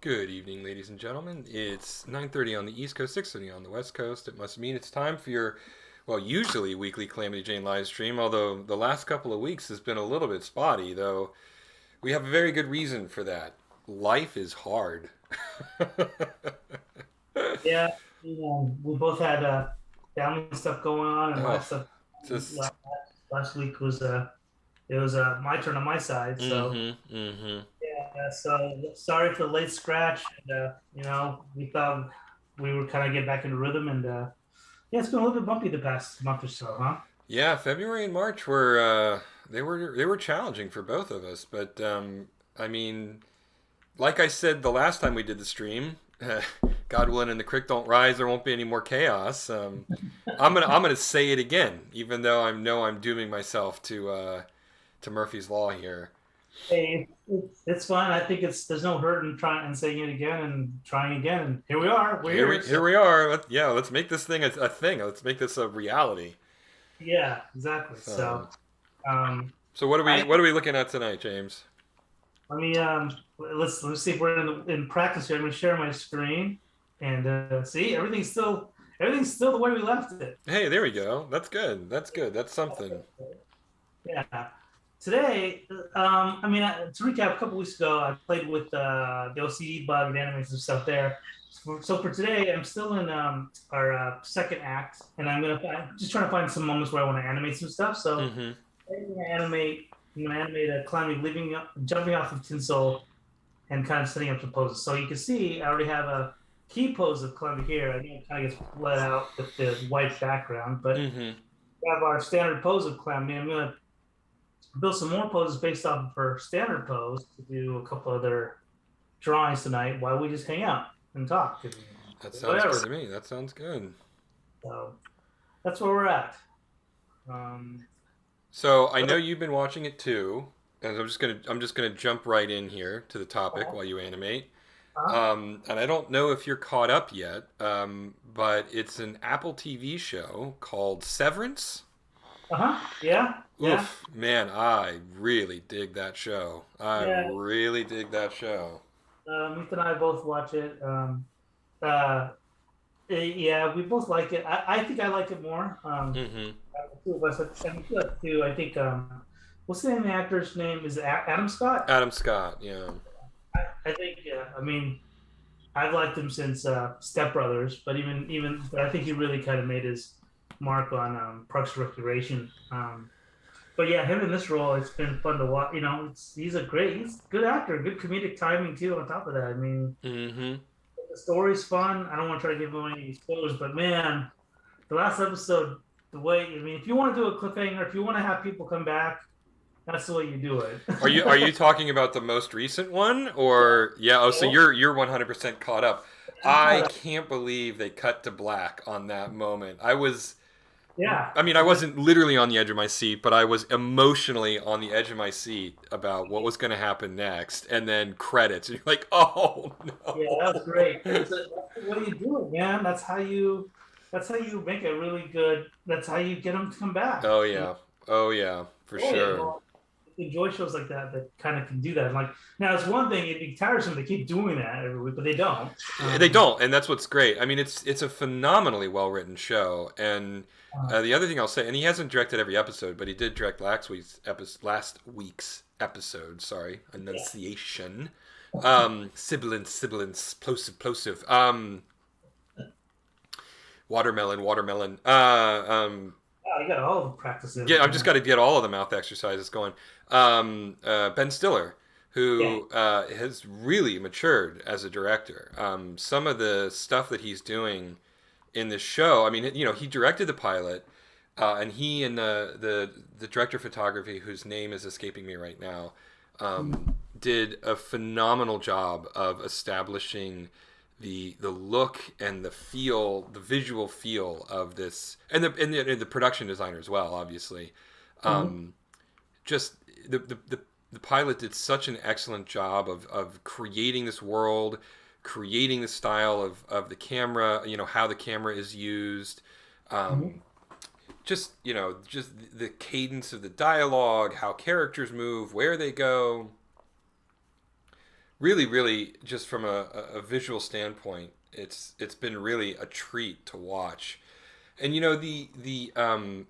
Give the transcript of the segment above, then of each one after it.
Good evening, ladies and gentlemen. It's 9:30 on the East Coast, 6:30 on the West Coast. It must mean it's time for your, well, usually weekly Calamity Jane live stream, although the last couple of weeks has been a little bit spotty, though we have a very good reason for that. Life is hard. Yeah, we both had family stuff going on, and my Oh, stuff just, last week was it was my turn on my side. So mm-hmm, mm-hmm. yeah, so sorry for the late scratch. And we thought we were kind of get back into rhythm, and yeah, it's been a little bit bumpy the past month or so, huh? Yeah, February and March were they were challenging for both of us, but I mean, like I said the last time we did the stream, God willing, and the creek don't rise, there won't be any more chaos. I'm gonna say it again, even though I know I'm dooming myself to Murphy's law here. Hey, it's fine. I think there's no hurt in trying and saying it again and trying again. And here we are. We're Here here. we So here we are. Let's make this thing a thing. Let's make this a reality. yeah, exactly. So, Um, so what are we I what are we looking at tonight, James? Let me let's see if we're in practice here. I'm gonna share my screen and see everything's still the way we left it. Hey, there we go. That's good. That's good. That's something. Yeah. Today, to recap, a couple weeks ago, I played with the OCD bug and animations and stuff there. So for today, I'm still in our second act, and I'm just trying to find some moments where I want to animate some stuff. So Mm-hmm. I'm gonna animate a climbing, jumping off of Tinsel, and kind of setting up the poses. So you can see I already have a key pose of climbing here. I think it kind of gets bled out with the white background, but Mm-hmm. we have our standard pose of climbing. I'm gonna build some more poses based off of her standard pose to do a couple other drawings tonight while we just hang out and talk and That sounds good whatever. to me. That sounds good. So that's where we're at. Um, So I know you've been watching it too, and I'm just gonna jump right in here to the topic while you animate. uh, And I don't know if you're caught up yet, but it's an Apple TV show called Severance. yeah, yeah, Oof, man, I really dig that show. I yeah. really dig that show. Meet and I both watch it. Uh, yeah, we both like it. I think I like it more. Mm-hmm. The two of us, and too. I think what's the name of the actor's name? Is it Adam Scott? Adam Scott, yeah. I think. I mean, I've liked him since Step Brothers, but but I think he really kind of made his mark on Parks and Recreation. But yeah, him in this role, it's been fun to watch. He's a good actor, good comedic timing too. On top of that, I mean, Mm-hmm. the story's fun. I don't want to try to give away any spoilers, but man, the last episode, if you want to do a cliffhanger, if you want to have people come back, that's the way you do it. Are you talking about the most recent one, or yeah? Oh, so you're 100% caught up. I can't believe they cut to black on that moment. Yeah, I mean, I wasn't literally on the edge of my seat, but I was emotionally on the edge of my seat about what was going to happen next, and then credits, and you're like, oh yeah, that was no. great. That's the way you do it, man. That's how you make a really good. That's how you get them to come back. Oh yeah, oh yeah, for Oh yeah, sure. well, enjoy shows like that kind of can do that. Like now, it's one thing it'd be tiresome to keep doing that every week, but they don't. They don't, and that's what's great. I mean, it's a phenomenally well written show, and Uh, the other thing I'll say, and he hasn't directed every episode, but he did direct last week's episode. Sorry, yeah. enunciation. Sibilance, plosive. Watermelon. Oh, you got all the practice in. Yeah, I've just Yeah. got to get all of the mouth exercises going. Ben Stiller, Yeah. who has really matured as a director. Some of the stuff that he's doing in this show, I mean, he directed the pilot, and he and the director of photography, whose name is escaping me right now, did a phenomenal job of establishing the look and the feel, the visual feel of this, and the production designer as well, obviously. Mhm. Um, just the pilot did such an excellent job of creating this world, creating the style of the camera, how the camera is used, Mhm. just the cadence of the dialogue, how characters move, where they go. really, really, just from a visual standpoint, it's been really a treat to watch. And you know, the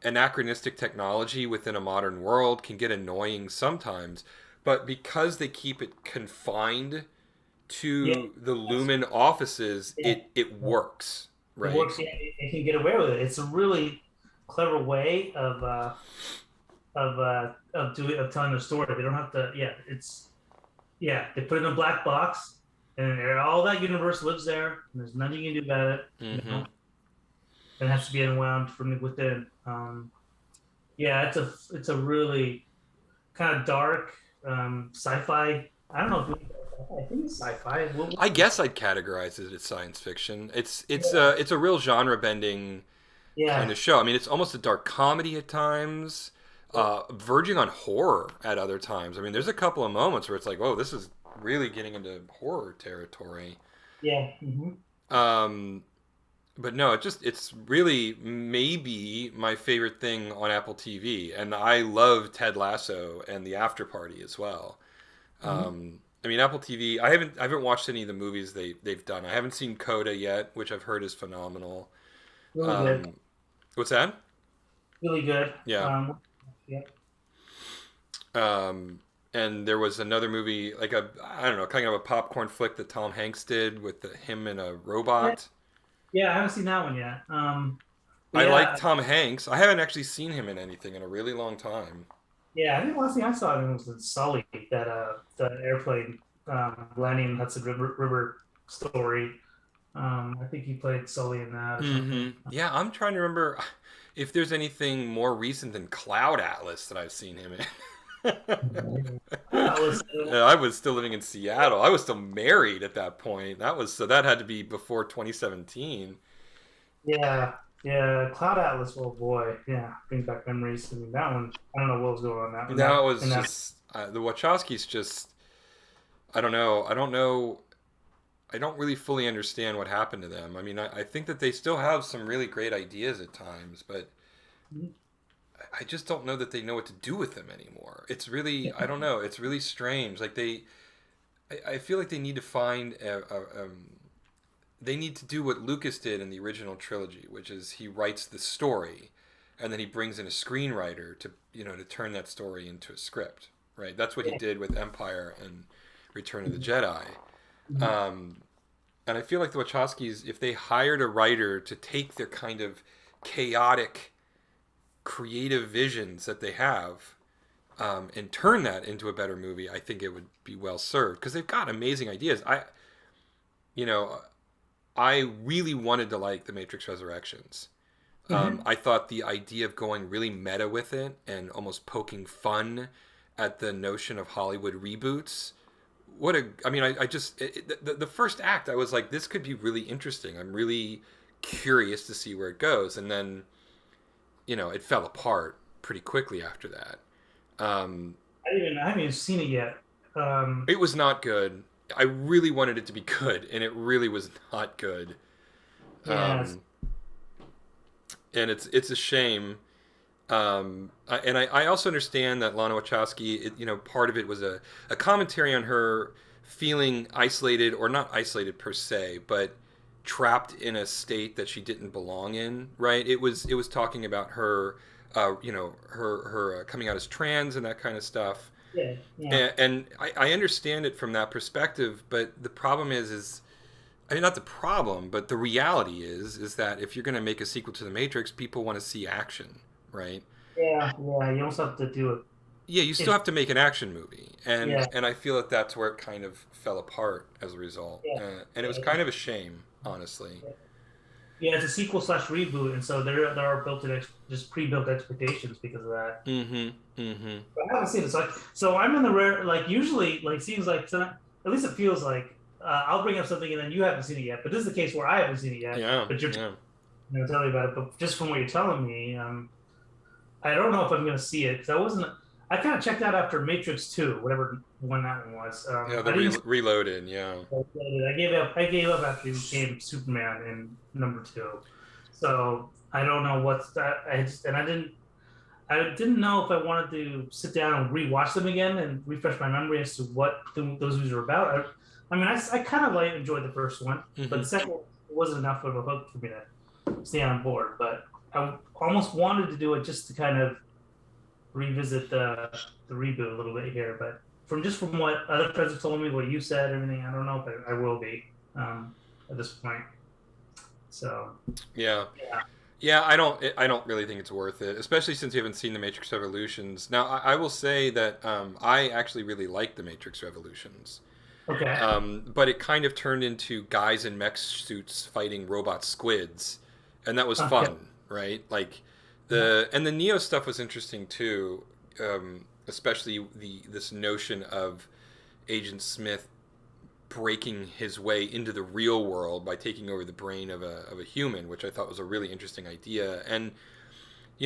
anachronistic technology within a modern world can get annoying sometimes, but because they keep it confined Yeah, to the that's, Lumen offices, yeah, it yeah. works, It right? works. Yeah, it can get away with it. It's a really clever way of doing of telling the story. They don't have to. Yeah, it's yeah. They put it in a black box, and all that universe lives there. And there's nothing you can do about it. You Mm-hmm. know, it has to be unwound from within. Yeah, it's a really kind of dark sci-fi. I don't know if I think it's sci-fi. I guess I'd categorize it as science fiction. Yeah, It's a real genre bending kind yeah, of show. I mean, it's almost a dark comedy at times, verging on horror at other times. I mean, there's a couple of moments where it's like, "Whoa, this is really getting into horror territory." yeah. Mm-hmm. Um, but no, it's really maybe my favorite thing on Apple TV, and I love Ted Lasso and The After Party as well. Mm-hmm. I mean, Apple TV. I haven't watched any of the movies they've done. I haven't seen Coda yet, which I've heard is phenomenal. Really good, Um, what's that? really good. Yeah. Yeah. Um, and there was another movie, like a I don't know, kind of a popcorn flick that Tom Hanks did with him and a Yeah, robot. yeah, I haven't seen that one yet. But I like yeah, Tom Hanks. I haven't actually seen him in anything in a really long time. yeah. I think the last thing I saw of him was in Sully, that the airplane landing in Hudson River story. I think he played Sully in that or something. Yeah, I'm trying to remember if there's anything more recent than Cloud Atlas that I've seen him in. That was I was still living in Seattle. I was still married at that point. That was so that had to be before 2017. yeah, yeah. Cloud Atlas. Oh boy, yeah. Bring back memories. I mean, that one. I don't know what was going on that one. That That was and that. just the Wachowskis. Just I don't know. I don't know. I don't really fully understand what happened to them. I mean, I think that they still have some really great ideas at times, but I just don't know that they know what to do with them anymore. It's really, I don't know. It's really strange. Like I feel like they need to find they need to do what Lucas did in the original trilogy, which is he writes the story, and then he brings in a screenwriter to to turn that story into a script. Right. That's what he Yeah. did with Empire and Return of the Jedi. Mhm. Um, and I feel like the Wachowskis, if they hired a writer to take their kind of chaotic, creative visions that they have and turn that into a better movie, I think it would be well served because they've got amazing ideas. You know, I really wanted to like The Matrix Resurrections. Mhm. I thought the idea of going really meta with it and almost poking fun at the notion of Hollywood reboots. What a, I mean, I just, the first act, I was like, this could be really interesting. I'm really curious to see where it goes. And then, it fell apart pretty quickly after that. Um, I haven't even seen it yet. it was not good. I really wanted it to be good, and it really was not good. Yeah. And it's a shame. I also understand that Lana Wachowski, part of it was a commentary on her feeling isolated, or not isolated per se, but trapped in a state that she didn't belong in. Right? It was talking about her, her coming out as trans and that kind of stuff. Yeah. Yeah. And I understand it from that perspective, but the problem is I mean, not the problem, but the reality is that if you're going to make a sequel to The Matrix, people want to see action, right? Yeah. Yeah. You also have to do it. Yeah, you still It have to make an action movie, and yeah. and I feel that that's where it kind of fell apart as a result, Yeah. and it was kind of a shame, honestly. Yeah. Yeah, it's a sequel slash reboot, and so there are just pre-built expectations because of that. Mm-hmm. Mm-hmm. But I haven't seen it, so I'm in the rare like usually like seems like at least it feels like I'll bring up something and then you haven't seen it yet, but this is the case where I haven't seen it yet, Yeah. but you're Yeah. telling me about it. But just from what you're telling me, I don't know if I'm going to see it because I wasn't. I kind of checked out after Matrix 2, whatever one that one was. Yeah. I didn't. Reloaded. Yeah. I gave up. I gave up after he became Superman in number 2. So I don't know what's that. I didn't. I didn't know if I wanted to sit down and rewatch them again and refresh my memory as to what those movies were about. I mean, I kind of like enjoyed the first one, but Hmm. the second one wasn't enough of a hook for me to stay on board. But I almost wanted to do it just to kind of revisit the reboot a little bit here. But from what other friends have told me, what you said, everything, I don't know if I will be at this point. So Yeah. yeah, Yeah, I don't really think it's worth it, especially since you haven't seen the Matrix Revolutions. Now, I will say that I actually really like the Matrix Revolutions, okay, but it kind of turned into guys in mech suits fighting robot squids, and that was okay, fun, right? Like yeah, the Neo stuff was interesting too, especially the this notion of Agent Smith breaking his way into the real world by taking over the brain of a human, which I thought was a really interesting idea. And,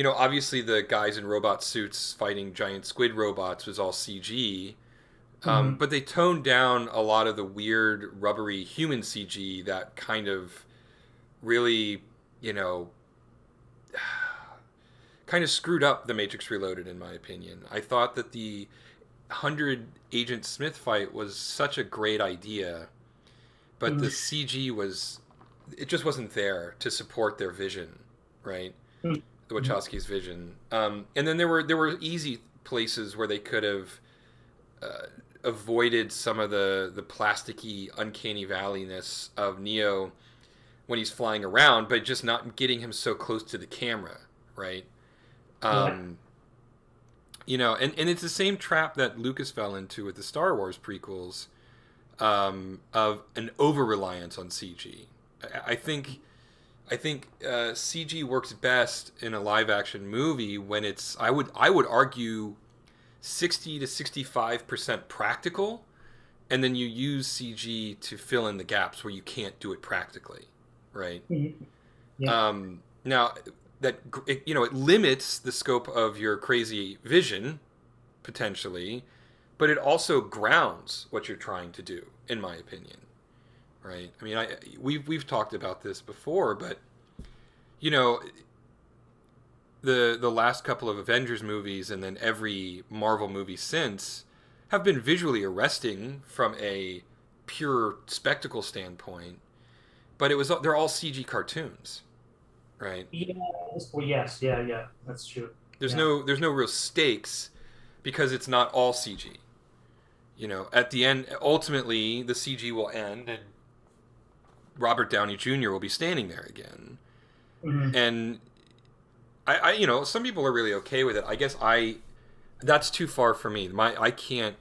obviously the guys in robot suits fighting giant squid robots was all CG, hmm, but they toned down a lot of the weird, rubbery human CG that kind of really, you know, kind of screwed up the Matrix Reloaded, in my opinion. I thought that the 100 Agent Smith fight was such a great idea, but hmm, the CG was it just wasn't there to support their vision, right? The hmm, Wachowskis' vision. And then there were easy places where they could have uh, avoided some of the plasticky, uncanny valleyness of Neo when he's flying around, but just not getting him so close to the camera, right? yeah, Um, and it's the same trap that Lucas fell into with the Star Wars prequels, of an over reliance on CG. I think CG works best in a live action movie when it's I would argue 60 to 65% practical, and then you use CG to fill in the gaps where you can't do it practically, right? hmm, yeah, Now that it limits the scope of your crazy vision potentially, but it also grounds what you're trying to do, in my opinion, right? I mean, we've talked about this before, but you know, the last couple of Avengers movies and then every Marvel movie since have been visually arresting from a pure spectacle standpoint, but they're all CG cartoons, right? yeah. Well, yes, yeah, yeah. That's true. There's Yeah. no real stakes because it's not all CG. At the end, ultimately the CG will end and Robert Downey Jr. will be standing there again. Hmm. And some people are really okay with it. I guess that's too far for me. I can't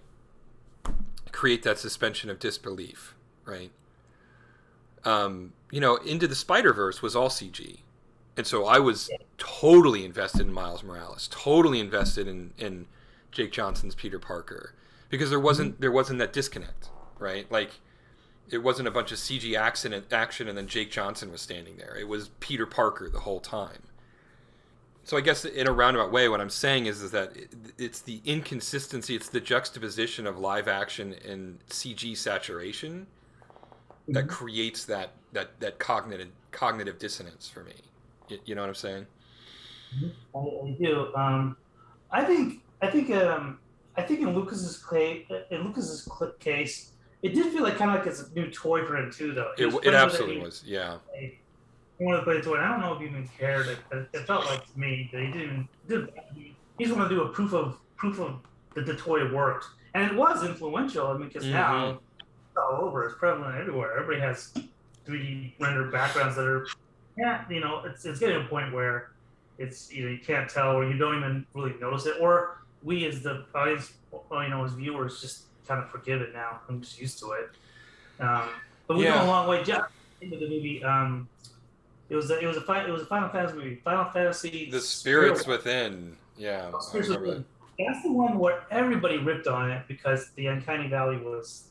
create that suspension of disbelief, right? Into the Spider Verse was all CG, and so I was totally invested in Miles Morales, totally invested in Jake Johnson's Peter Parker, because there Hmm. wasn't that disconnect, right? Like it wasn't a bunch of CG action and then Jake Johnson was standing there. It was Peter Parker the whole time. So I guess in a roundabout way, what I'm saying is that it's the inconsistency, it's the juxtaposition of live action and CG saturation that Hmm. creates that cognitive dissonance for me. You know what I'm saying? I do. I think I think I think in Lucas's case, it did feel like kind of like it's a new toy for him too, though. He was It playing with it. absolutely was. Yeah. He wanted to play the toy. And I don't know if he even cared. It felt like to me that he didn't. He just wanted to do a proof of that the toy worked, and it was influential. I mean, because Mm-hmm. now it's all over. It's prevalent everywhere. Everybody has 3D rendered backgrounds that are, yeah, it's getting to a point where it's you can't tell, or you don't even really notice it, or we as the audience, as viewers, just kind of forgive it now. I'm just used to it. But we've come a Yeah. long way. Just into the movie, it was a Final Fantasy movie, Final Fantasy The Spirit. spirits within. Yeah, I remember that. That's the one where everybody ripped on it because the Uncanny Valley was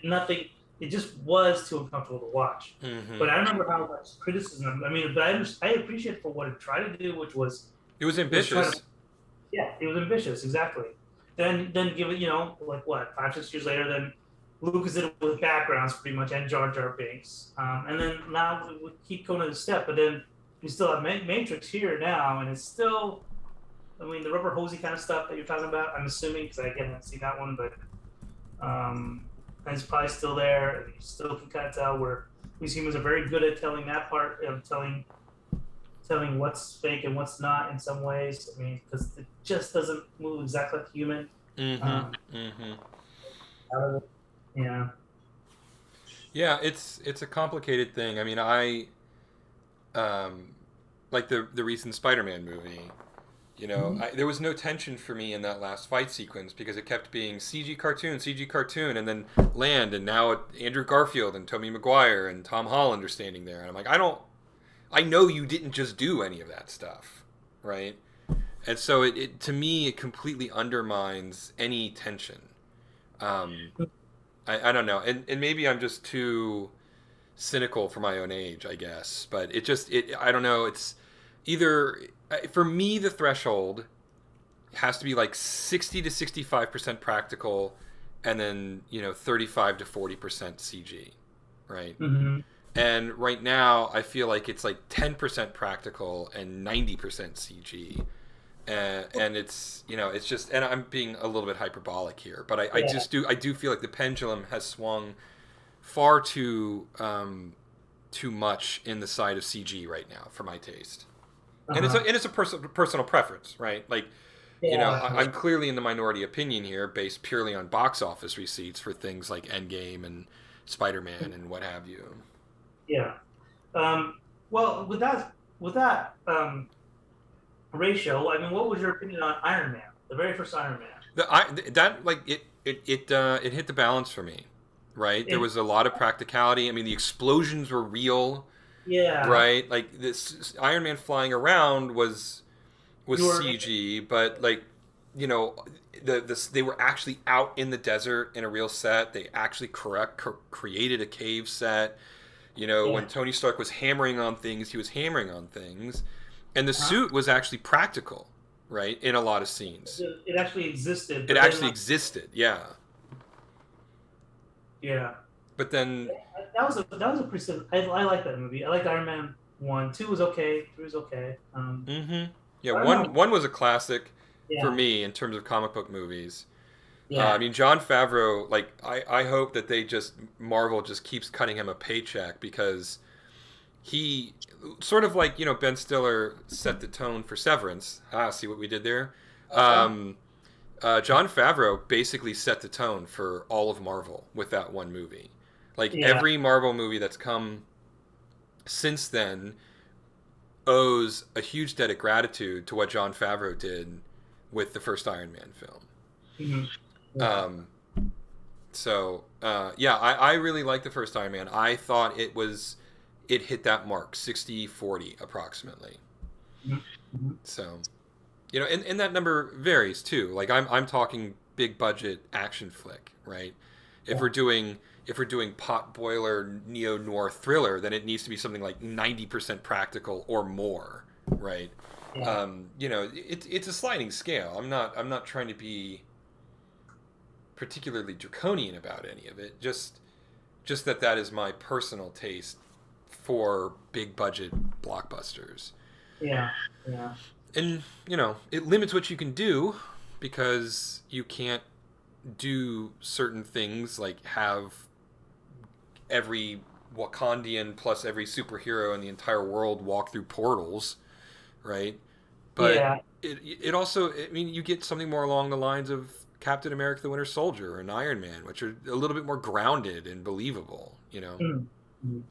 nothing. It just was too uncomfortable to watch. Mm-hmm. But I remember how much criticism. I mean, but I appreciate for what it tried to do, which It was was try to, ambitious. yeah, it was ambitious, exactly. Then give it, like what 5 6 years later, then Lucas did it with backgrounds pretty much and Jar Jar Binks, and then now we keep going to the step, but then we still have Matrix here now, and it's still, I mean, the rubber hosey kind of stuff that you're talking about. I'm assuming because I haven't seen that one, but and it's probably still there. And you still can kind of tell where these humans are very good at telling that part of telling what's fake and what's not in some ways. I mean, because it just doesn't move exactly like human. Mm-hmm. Um, Mm-hmm. out of it. Yeah. Yeah, it's a complicated thing. I mean, I like the recent Spider-Man movie. You know, Mm-hmm. there was no tension for me in that last fight sequence because it kept being CG cartoon, and then land, and now Andrew Garfield and Tobey Maguire and Tom Holland are standing there, and I'm like, I know you didn't just do any of that stuff, right? And so it to me it completely undermines any tension. Um, I don't know, and maybe I'm just too cynical for my own age, I guess. But it I don't know. It's either for me the threshold has to be like 60 to 65% practical, and then 35 to 40% CG, right? Mm-hmm. And right now I feel like it's like 10% practical and 90% CG. And it's just, and I'm being a little bit hyperbolic here, but Yeah. I do feel like the pendulum has swung far too much in the side of CG right now for my taste. Uh-huh. And it's a personal preference, right? Like, Yeah. I'm clearly in the minority opinion here, based purely on box office receipts for things like Endgame and Spider-Man and what have you. Yeah. Um, well, with that ratio, I mean, what was your opinion on Iron Man, the very first Iron Man? That like it hit the balance for me, right? There It, was a lot of practicality. I mean, the explosions were real, yeah. right? Like this Iron Man flying around was You were. CG, but like you know, they were actually out in the desert in a real set. They actually created a cave set. Yeah. When Tony Stark was hammering on things, he was hammering on things, and the Huh? suit was actually practical, right? In a lot of scenes, It actually existed, it but then actually like, existed, yeah. yeah, But then, that was a pretty. I like that movie. I like Iron Man 1. 2 was okay. 3 was okay. yeah, Iron Man. one was a classic for Yeah. me in terms of comic book movies. I Yeah. mean, John Favreau, like, I hope that Marvel just keeps cutting him a paycheck because he, sort of like, Ben Stiller set the tone for Severance. See what we did there? Okay. Um, John Favreau basically set the tone for all of Marvel with that one movie. Like, Yeah. every Marvel movie that's come since then owes a huge debt of gratitude to what John Favreau did with the first Iron Man film. Mhm. Yeah. Um, yeah, I really like the first Iron Man. I thought it hit that mark, 60-40 approximately. Mhm. Mhm. So, and that number varies too. Like I'm talking big budget action flick, right? If Yeah. we're doing if we're doing pot boiler neo noir thriller, then it needs to be something like 90% practical or more, right? Yeah. It's a sliding scale. I'm not trying to be particularly draconian about any of it. Just that is my personal taste for big budget blockbusters. Yeah. Yeah. And it limits what you can do because you can't do certain things like have every Wakandian plus every superhero in the entire world walk through portals, right? But Yeah. it also, I mean, you get something more along the lines of Captain America: The Winter Soldier and Iron Man, which are a little bit more grounded and believable. Mhm. Mhm.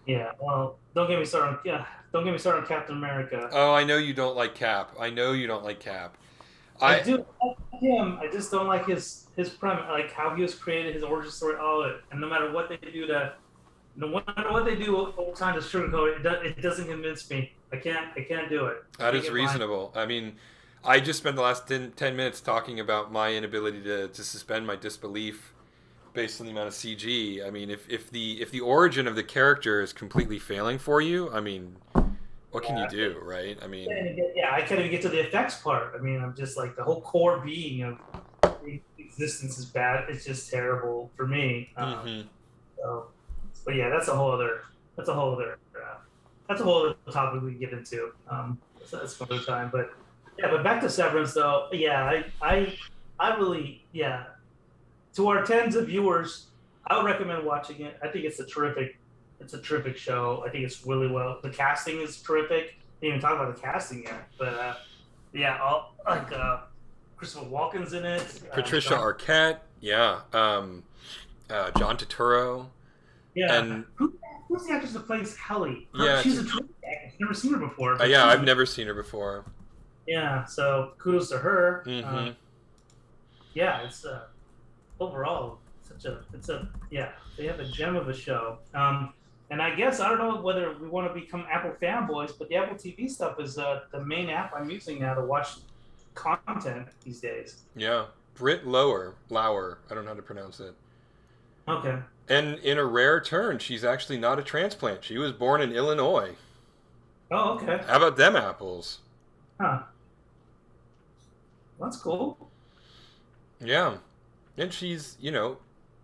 Yeah. Well, don't get me started. Yeah. Don't get me started on Captain America. Oh, I know you don't like Cap. I know you don't like Cap. I I do like him. I just don't like his premise, like how he was created, his origin story, all of it. And no matter what they do no matter what they do over time to sugarcoat it, it doesn't convince me. I can't do it. I That can't is get behind. reasonable. I mean, I just spent the last 10 minutes talking about my inability to suspend my disbelief based on the amount of CG. I mean, if the origin of the character is completely failing for you, I mean, what can you Yeah, do, right? I mean, I can't even get to the effects part. I mean, I'm just like the whole core being of existence is bad. It's just terrible for me. mm-hmm. So, but yeah, that's a whole other that's a whole other topic we can get into. So that's another time. But yeah, but back to Severance though. Yeah, I I really, yeah. To our tens of viewers, I would recommend watching it. I think it's a terrific show. I think it's really well. The casting is terrific. Didn't even talk about the casting yet, but yeah, all like Christopher Walken's in it. Patricia John, Arquette, yeah, John Turturro, yeah. and Who's the actress that plays Helly? yeah, She's a terrific actress. Never seen her before, but yeah, she's I've never seen her before. yeah. So kudos to her. Mm-hmm. Yeah, it's overall such a it's a yeah, they have a gem of a show. And I guess I don't know whether we want to become Apple fanboys, but the Apple TV stuff is the main app I'm using now to watch content these days. Yeah, Britt Lauer. I don't know how to pronounce it. Okay. And in a rare turn, she's actually not a transplant. She was born in Illinois. Oh, okay. How about them apples? Huh. That's cool. Yeah. And she's,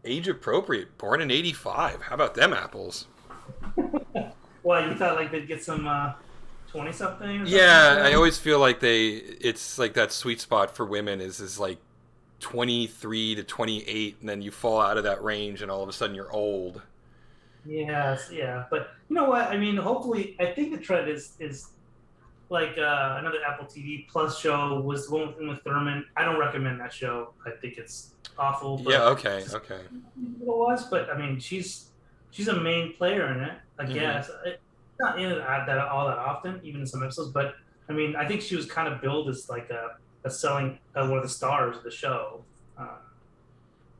age appropriate. Born in 85. How about them apples? Well, you thought like they'd get some 20 something? Yeah, I always feel like it's like that sweet spot for women is like 23 to 28, and then you fall out of that range and all of a sudden you're old. Yes, yeah. But you know what? I mean, hopefully, I think the trend is like another Apple TV Plus show was the one with Uma Thurman. I don't recommend that show. I think it's awful. But Yeah, okay, okay. it was, but I mean, she's a main player in it. I guess it's not in it that all that often, even in some episodes. But I mean, I think she was kind of billed as like a selling one of the stars of the show.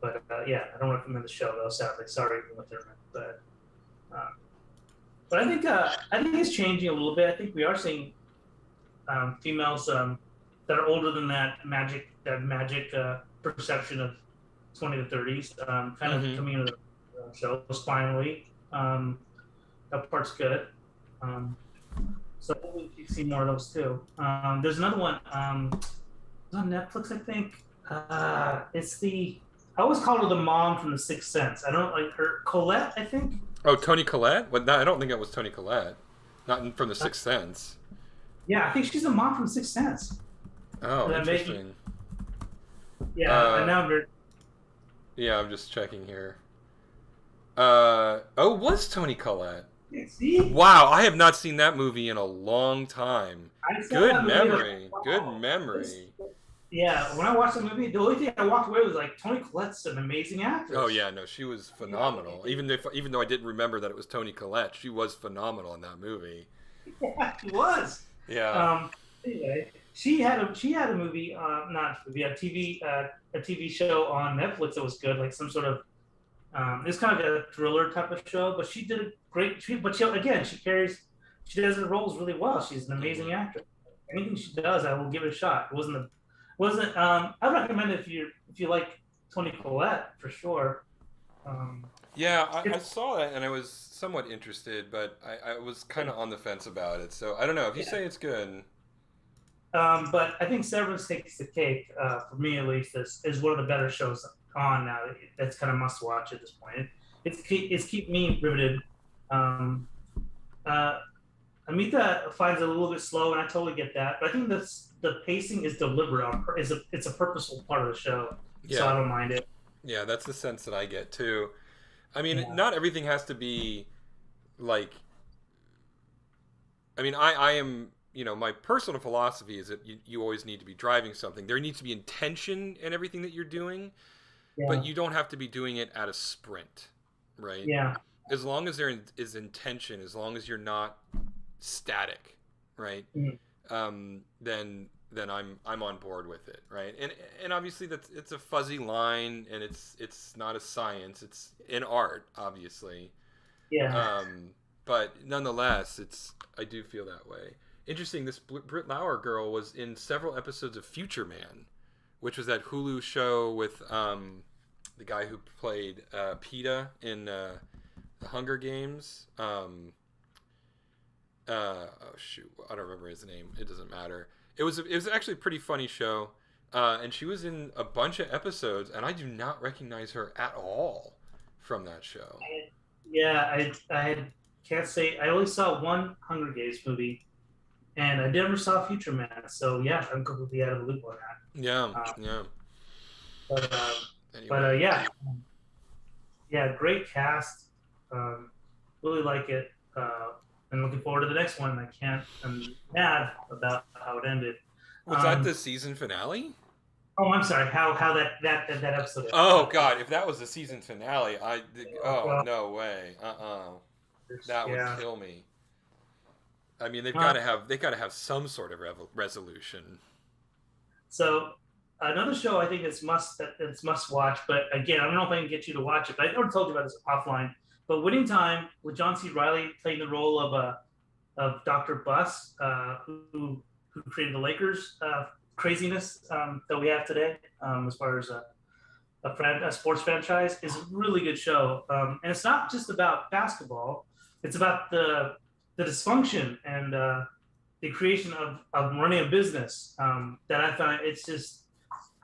But yeah, I don't recommend the show though. Sadly, sorry, Uma Thurman. Um, but I think it's changing a little bit. I think we are seeing females that are older than that magic perception of 20 to 30s kind of coming into the show finally. That part's good. So hopefully you see more of those too. There's another one. It's on Netflix, I think. I always call her the mom from The Sixth Sense. I don't like her. Colette, I think. Oh, Toni Collette? Well, no, I don't think it was Toni Collette. Not from The Sixth Sense. Yeah, I think she's the mom from The Sixth Sense. Oh, interesting. Yeah, and now I'm Yeah, I'm just checking here. Was Toni Collette? see? Wow, I have not seen that movie in a long time. Good memory. Wow. Good memory. Yeah, when I watched the movie, the only thing I walked away was like, Toni Collette's an amazing actress. Oh yeah, no, she was phenomenal. Even though I didn't remember that it was Toni Collette, she was phenomenal in that movie. Yeah, she was. Yeah. Anyway, she had a movie, not a movie, a TV show on Netflix that was good, like some sort of it's kind of like a thriller type of show, but she did a great. She does her roles really well. She's an amazing actress. Anything she does, I will give it a shot. It wasn't. I recommend it if you like Toni Collette for sure. Yeah, I saw that and I was somewhat interested, but I was kind of on the fence about it. So I don't know if you say it's good. But I think Severance takes the cake for me at least. Is one of the better shows on now. That's kind of must watch at this point. It's keep me riveted. Amita finds it a little bit slow, and I totally get that. But I think the pacing is deliberate. It's a purposeful part of the show, so I don't mind it. Yeah, that's the sense that I get too. I mean, not everything has to be like. I mean, I am. My personal philosophy is that you always need to be driving something. There needs to be intention in everything that you're doing, but you don't have to be doing it at a sprint, right? Yeah. As long as there is intention, as long as you're not static, right? Then I'm on board with it, right? And obviously it's a fuzzy line, and it's not a science. It's an art, obviously. Yeah. But nonetheless, I do feel that way. Interesting. This Britt Lauer girl was in several episodes of Future Man, which was that Hulu show with the guy who played PETA in the Hunger Games. Oh shoot, I don't remember his name. It doesn't matter. It was actually a pretty funny show, and she was in a bunch of episodes, and I do not recognize her at all from that show. I can't say. I only saw one Hunger Games movie, and I never saw Future Man. So yeah, I'm completely out of the loop on that. Yeah, yeah. But Anyway, yeah, yeah, great cast. Um, really like it, and looking forward to the next one. I can't. I'm mad about how it ended. was that Um, the season finale? oh, I'm sorry. How that episode ended. Oh God, if that was the season finale, Oh, oh God. no way. That would Yeah. kill me. I mean, Uh, they got to have some sort of resolution. so another show I think it's must watch. But again, I don't know if I can get you to watch it. But I already told you about this offline. But Winning Time with John C. Riley playing the role of Dr. Buss, who created the Lakers craziness that we have today, as far as a sports franchise, is a really good show. And it's not just about basketball; it's about the dysfunction and the creation of running a business. That I find it's just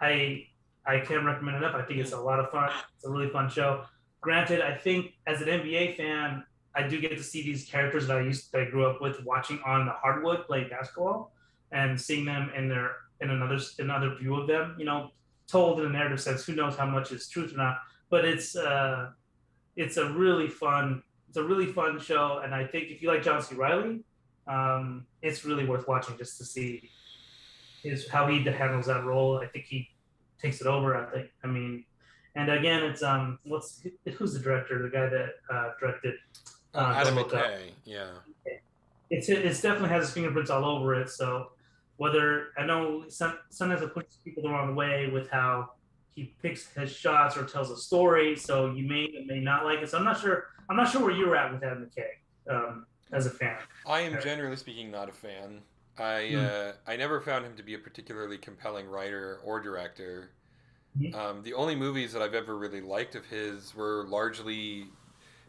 I I can't recommend enough. I think it's a lot of fun. It's a really fun show. Granted, I think as an NBA fan, I do get to see these characters that I grew up with watching on the hardwood play basketball, and seeing them in another view of them. Told in a narrative sense. Who knows how much is truth or not? But it's a really fun show, and I think if you like John C. Riley, it's really worth watching just to see how he handles that role. I think he takes it over. I mean, and again, it's who's the director? The guy that directed Adam Don't Look Up. McKay, yeah. It's definitely has his fingerprints all over it. So whether I know sometimes it puts people the wrong way with how he picks his shots or tells a story, so you may not like it. So I'm not sure. I'm not sure where you're at with Adam McKay as a fan. I am generally speaking not a fan. Mm-hmm. I never found him to be a particularly compelling writer or director. Mm-hmm. The only movies that I've ever really liked of his were largely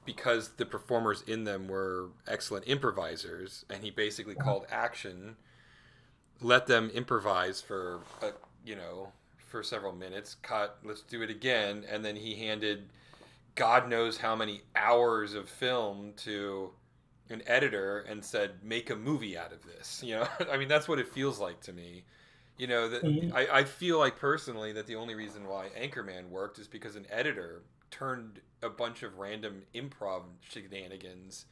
because the performers in them were excellent improvisers, and he basically called action, let them improvise for for several minutes, cut, let's do it again, and then he handed God knows how many hours of film to an editor and said, make a movie out of this. I mean, that's what it feels like to me. That Mm-hmm. I feel like personally that the only reason why Anchorman worked is because an editor turned a bunch of random improv shenanigans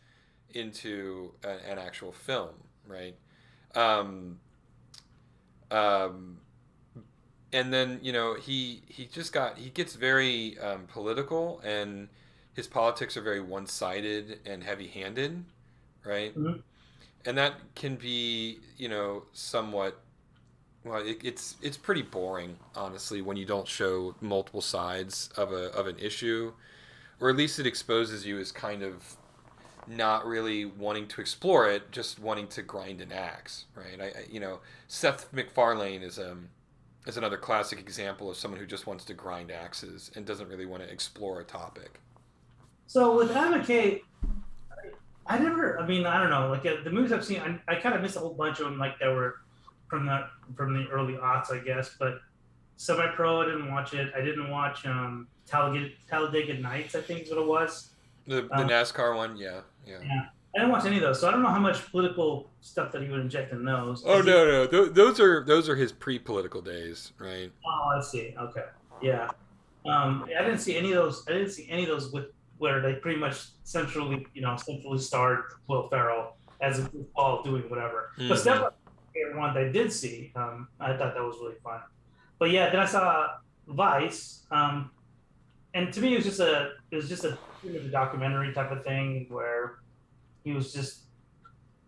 into an actual film, right? Um, um, and then he gets very political, and his politics are very one-sided and heavy-handed, right? Mm-hmm. And that can be somewhat, well, it's pretty boring, honestly, when you don't show multiple sides of an issue, or at least it exposes you as kind of not really wanting to explore it, just wanting to grind an axe, right? Seth MacFarlane is another classic example of someone who just wants to grind axes and doesn't really want to explore a topic. So with Adam McKay, I never. I mean, I don't know. Like the movies I've seen, I kind of missed a whole bunch of them. Like that were from the early aughts, I guess. But Semi Pro, I didn't watch it. I didn't watch Talladega Nights. I think is what it was. The Um, NASCAR one, yeah, yeah. yeah, I didn't watch any of those, so I don't know how much political stuff that he would inject in those. Oh Is he? no, no, those are his pre-political days, right? Oh, I see. Okay, yeah. I didn't see any of those. I didn't see any of those with where they pretty much centrally starred Will Ferrell as a goofball doing whatever. But Mm-hmm. Step one that I did see, I thought that was really fun. But yeah, then I saw Vice, and to me it was just a documentary type of thing where he was just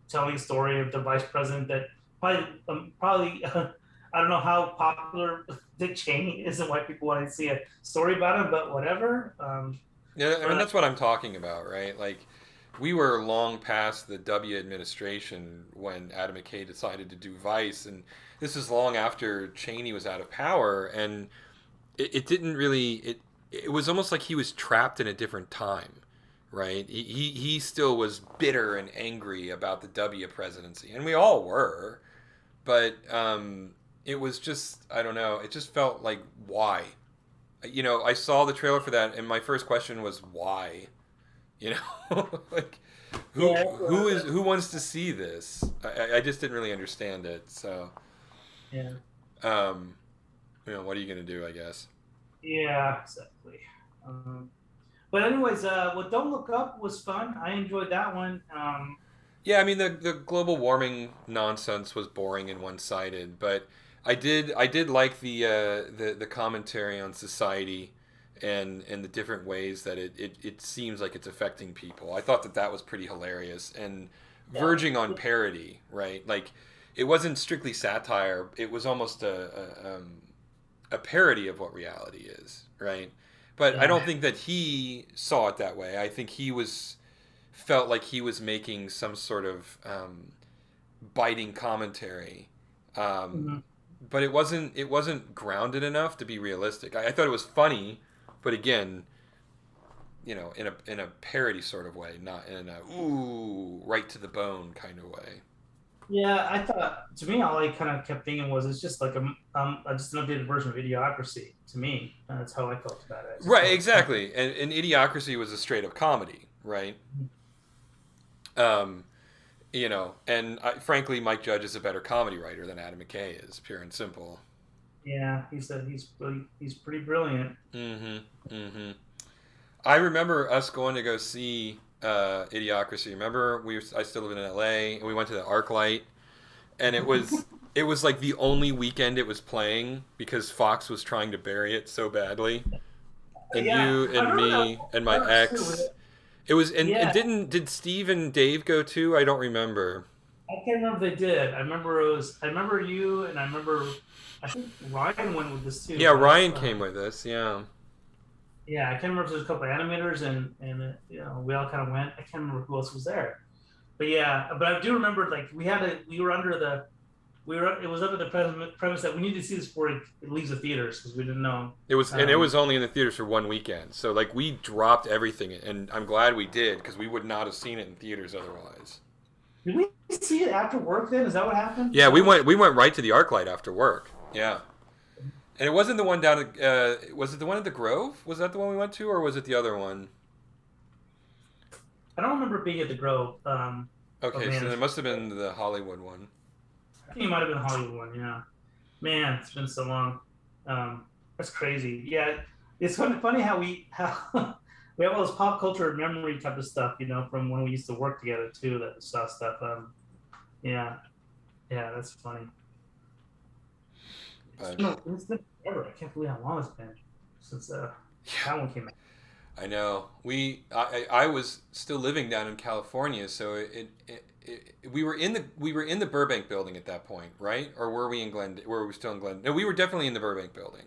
telling a story of the vice president that probably I don't know how popular Dick Cheney is and why people want to see a story about him, but whatever. Yeah, I mean But that's what I'm talking about, right? Like we were long past the W administration when Adam McKay decided to do Vice, and this is long after Cheney was out of power, and it didn't really it was almost like he was trapped in a different time, right? He still was bitter and angry about the W presidency, and we all were, but it was just I don't know. It just felt like why. I saw the trailer for that, and my first question was why. You like yeah, who wants to see this? I just didn't really understand it. So, yeah. um, what are you gonna do? I guess. Yeah, exactly. Um, but anyways, what Don't Look Up was fun. I enjoyed that one. Yeah, I mean the global warming nonsense was boring and one sided, but I did like the commentary on society and the different ways that it seems like it's affecting people. I thought that that was pretty hilarious and Yeah, verging on parody, right? Like it wasn't strictly satire; it was almost a parody of what reality is, right? But I yeah. don't think that he saw it that way. I think he was felt like he was making some sort of biting commentary, um, Mhm. but it wasn't grounded enough to be realistic. I thought it was funny, but again, in a parody sort of way, not in a ooh right to the bone kind of way. Yeah, I thought to me, all I kind of kept thinking was it's just like just an updated version of Idiocracy. To me, that's how I felt about it. It's just Right, like kind of, exactly. And Idiocracy was a straight up comedy, right? Um, and frankly, Mike Judge is a better comedy writer than Adam McKay is, pure and simple. yeah, he's pretty brilliant. Mm-hmm. Mm-hmm. I remember us going to go see Idiocracy. Remember, I still live in LA, and we went to the ArcLight, and it was like the only weekend it was playing because Fox was trying to bury it so badly. And Yeah, you I and remember that me and my first too. ex, it was and Yeah, did Steve and Dave go too? I don't remember. I can't remember if they did. I remember you, and I think Ryan went with this too, Yeah, right? Ryan came with us. Yeah. Yeah, I can't remember if there's a couple of animators, and we all kind of went. I can't remember who else was there, but yeah, but I do remember like we were under the we were it was under the premise that we need to see this before it leaves the theaters because we didn't know. It was only in the theaters for one weekend. So like we dropped everything and I'm glad we did because we would not have seen it in theaters otherwise. Did we see it after work? Then is that what happened? Is Yeah, that we what? went we went right to the ArcLight after work. Yeah. And it wasn't the one down at was it the one at the Grove? Was that the one we went to or was it the other one? I don't remember being at the Grove. Oh Okay, man, so it must have been the Hollywood one. I think it might have been the Hollywood one. Yeah, man, it's been so long. That's crazy. Yeah, it's funny how how we have all this pop culture memory type of stuff, from when we used to work together too. That we saw stuff. Yeah, yeah, that's funny. But It's been forever. I can't believe how long it's been since yeah, that one came out. I know. I was still living down in California, so we were in the Burbank building at that point, right? Or were we in Glendale? Were we still in Glendale? No, we were definitely in the Burbank building.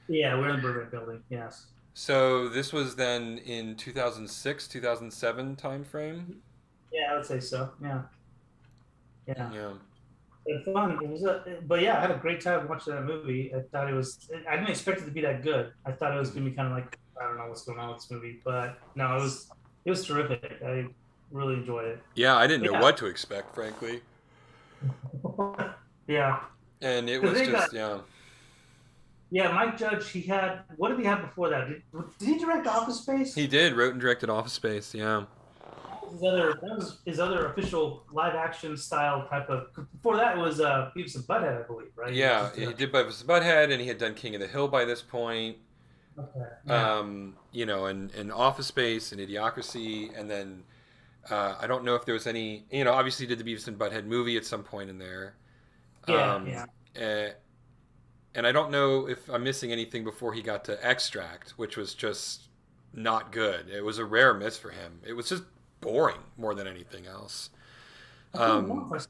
Yeah, we're in the Burbank building. Yes. So this was then in 2006, 2007 time frame. Yeah, I would say so. Yeah, yeah. Yeah. It's fun. But yeah, I had a great time watching that movie. I thought it was. I didn't expect it to be that good. I thought it was gonna be kind of like I don't know what's going on with this movie, but no, it was terrific. I really enjoyed it. Yeah, I didn't But know what to expect, frankly. yeah, yeah. And it Because was they got just, yeah. Mike Judge. He had what did he have before that? Did he direct Office He Space? did, wrote and directed Office Space, yeah. That was his other official live action style type of. Before that was Beavis and Butthead, I believe, right? He Yeah, just did he a, did Beavis and Butthead, and he had done King of the Hill by this point. okay, yeah, And Office Space and Idiocracy, and then I don't know if there was any, obviously he did the Beavis and Butthead movie at some point in there. yeah, Um, yeah. eh, and I don't know if I'm missing anything before he got to Extract, which was just not good. It was a rare miss for him. It was just boring more than anything else. I can't remember Um, if I saw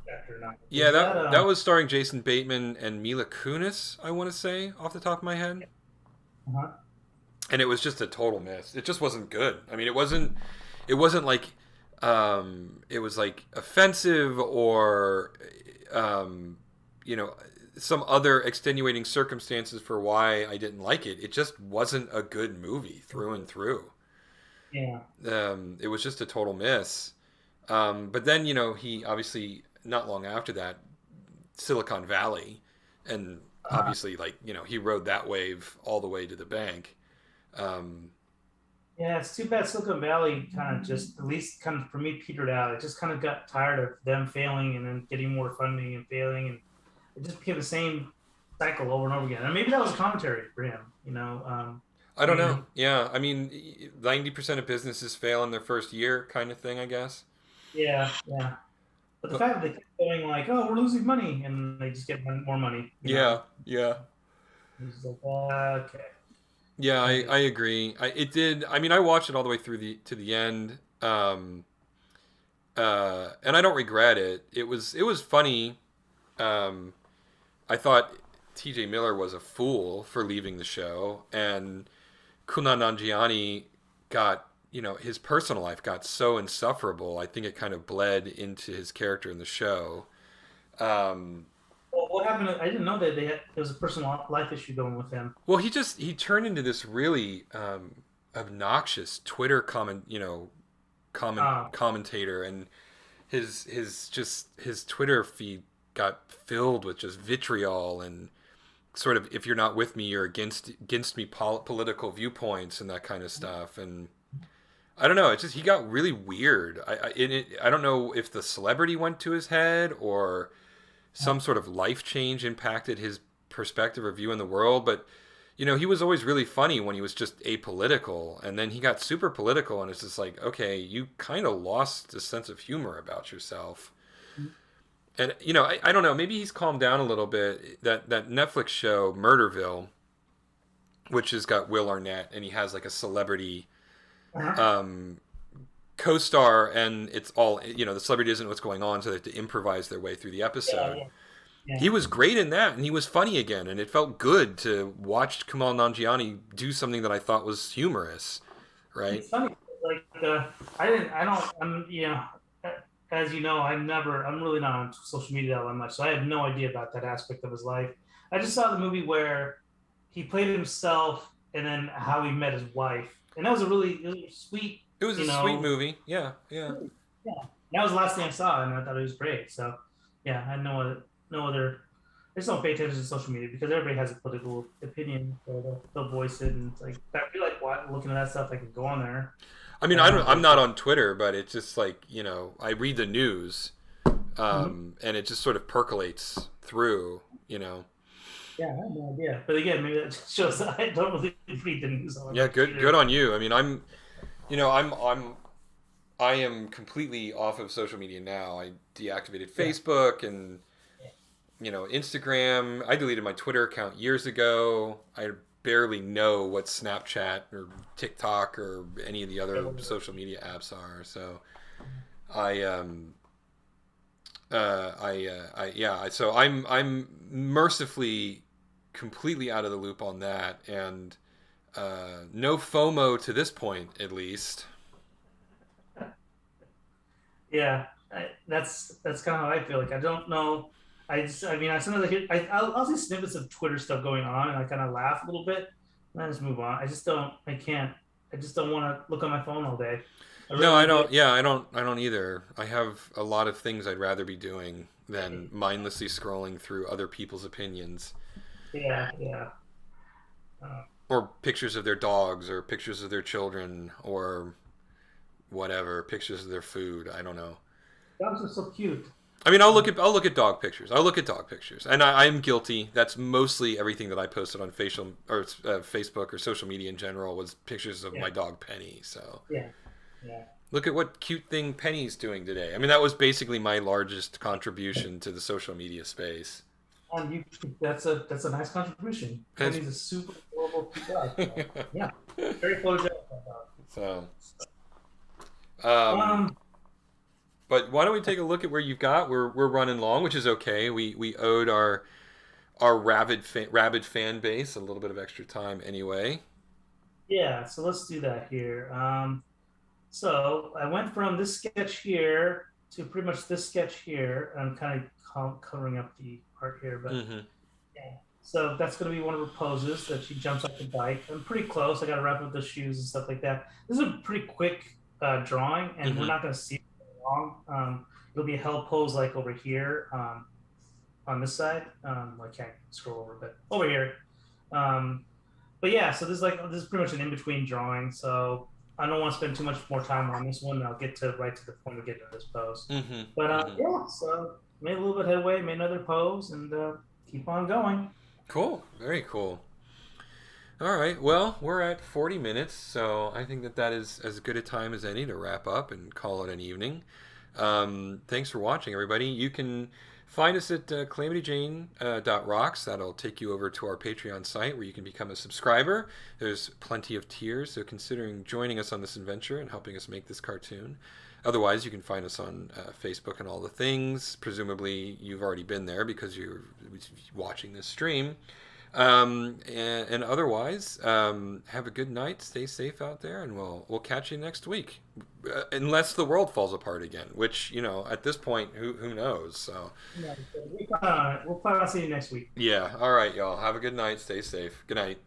that or not. yeah, Was that that was starring Jason Bateman and Mila Kunis, I want to say, off the top of my head. uh-huh. And it was just a total miss. It just wasn't good. I mean, it wasn't like it was like offensive or um, you know some other extenuating circumstances for why I didn't like it. It just wasn't a good movie through and through. Yeah. It was just a total miss. But then he obviously not long after that, Silicon Valley, and Uh, obviously like he rode that wave all the way to the bank. Um, yeah, it's too bad Silicon Valley kind of just, at least kind of for me, petered out. It just kind of got tired of them failing and then getting more funding and failing. And it just became the same. cycle over and over again. And maybe that was a commentary for him. I I don't know. mean, Yeah, I mean, 90% of businesses fail in their first year, kind of thing, I guess. yeah, yeah. But the But fact that they kept going like, "Oh, we're losing money," and they just get more money. yeah, yeah. He's like, "Okay." Yeah, I, And I agree. It did. I mean, I watched it all the way through the end, and I don't regret it. It was funny. Um, I thought T.J. Miller was a fool for leaving the show, and Kumail Nanjiani got his personal life got so insufferable. I think it kind of bled into his character in the show. Um, well, what happened? I didn't know that there was a personal life issue going with him. well, he turned into this really obnoxious Twitter Uh, commentator, and his Twitter feed got filled with just vitriol and sort of, if you're not with me, you're against me, political viewpoints and that kind of stuff. And I don't know, it's just he got really weird. I don't know if the celebrity went to his head or some sort of life change impacted his perspective or view in the world, but he was always really funny when he was just apolitical, and then he got super political, and it's just like, okay, you kind of lost a sense of humor about yourself. And I don't know, maybe he's calmed down a little bit. That Netflix show Murderville, which has got Will Arnett, and he has like a celebrity uh-huh. um, co-star, and it's all the celebrity doesn't know what's going on, so they have to improvise their way through the Yeah, episode. yeah, yeah. He was great in that, and he was funny again, and it felt good to watch Kumail Nanjiani do something that I thought was humorous, right? It's funny. Like, I don't, as you know, I'm really not on social media that much, so I have no idea about that aspect of his life. I just saw the movie where he played himself and then how he met his wife. And that was a really sweet, It was a you sweet know, movie. Yeah, yeah. yeah. That was the last thing I saw, and I thought it was great. So, yeah, I had no other. I just don't pay attention to social media because everybody has a political opinion, so they'll voice it, and it's like I feel like looking at that stuff. I can go on there, I mean, but I don't I'm pay. not on Twitter, but it's just like I read the news, Mhm. and it just sort of percolates through. Yeah, I have no idea. But again, maybe that just shows that I don't really read the news all that Yeah, much good either. on you. I mean, I am completely off of social media now. I deactivated Yeah, Facebook and Instagram. I deleted my Twitter account years ago. I barely know what Snapchat or TikTok or any of the yeah, other whatever. social media apps are. So I yeah. So I'm mercifully completely out of the loop on that, and no FOMO to this point, at least. Yeah, that's kind of how I feel. Like I don't know. I mean, I sometimes I'll see snippets of Twitter stuff going on, and I kind of laugh a little bit, and I just move on. I just don't. I can't. I just don't want to look on my phone all day. I No, I really do. don't. Yeah, I don't. I don't either. I have a lot of things I'd rather be doing than mindlessly scrolling through other people's opinions Yeah, yeah. Uh, or pictures of their dogs or pictures of their children or whatever, pictures of their food. I don't know. dogs are so cute. I mean, I'll Um, look at dog pictures. I'll look at dog pictures, and I'm guilty. That's mostly everything that I posted on facial or Facebook or social media in general was pictures of yeah, my dog Penny. So yeah, yeah. look at what cute thing Penny's doing today. I mean, that was basically my largest contribution to the social media space. And you, that's a nice contribution. And Penny's a super adorable cute dog. So, it's, yeah, very photogenic. That dog. so, um, Um, but why don't we take a look at where you've got? We're running long, which is okay. We owed our rabid fan base a little bit of extra time anyway. yeah. So let's do that here. So I went from this sketch here to pretty much this sketch here. I'm kind of covering up the art here, but Hmm. yeah. So that's going to be one of her poses that she jumps off the bike. I'm pretty close. I got to wrap up the shoes and stuff like that. This is a pretty quick drawing, and we're Hmm. not going to see it very long. It'll be a held pose like over here on this side. I can't scroll over, but over here. Um, but yeah, so this is pretty much an in between drawing. So I don't want to spend too much more time on this one. I'll get to right to the point of getting to this pose. Hmm. But Hmm. yeah, so made a little bit of headway, made another pose, and keep on going. Cool. Very cool. All right. Well, we're at 40 minutes, so I think that that is as good a time as any to wrap up and call it an evening. Thanks for watching, everybody. You can find us at calamityjane.rocks. That'll take you over to our Patreon site where you can become a subscriber. There's plenty of tiers, so considering joining us on this adventure and helping us make this cartoon. Otherwise, you can find us on Facebook and all the things. Presumably, you've already been there because you're watching this stream. And otherwise, have a good night. Stay safe out there, and we'll catch you next week, unless the world falls apart again. Which at this point, who knows? So Yeah, we'll probably see you next week. yeah. All right, y'all. Have a good night. Stay safe. Good night.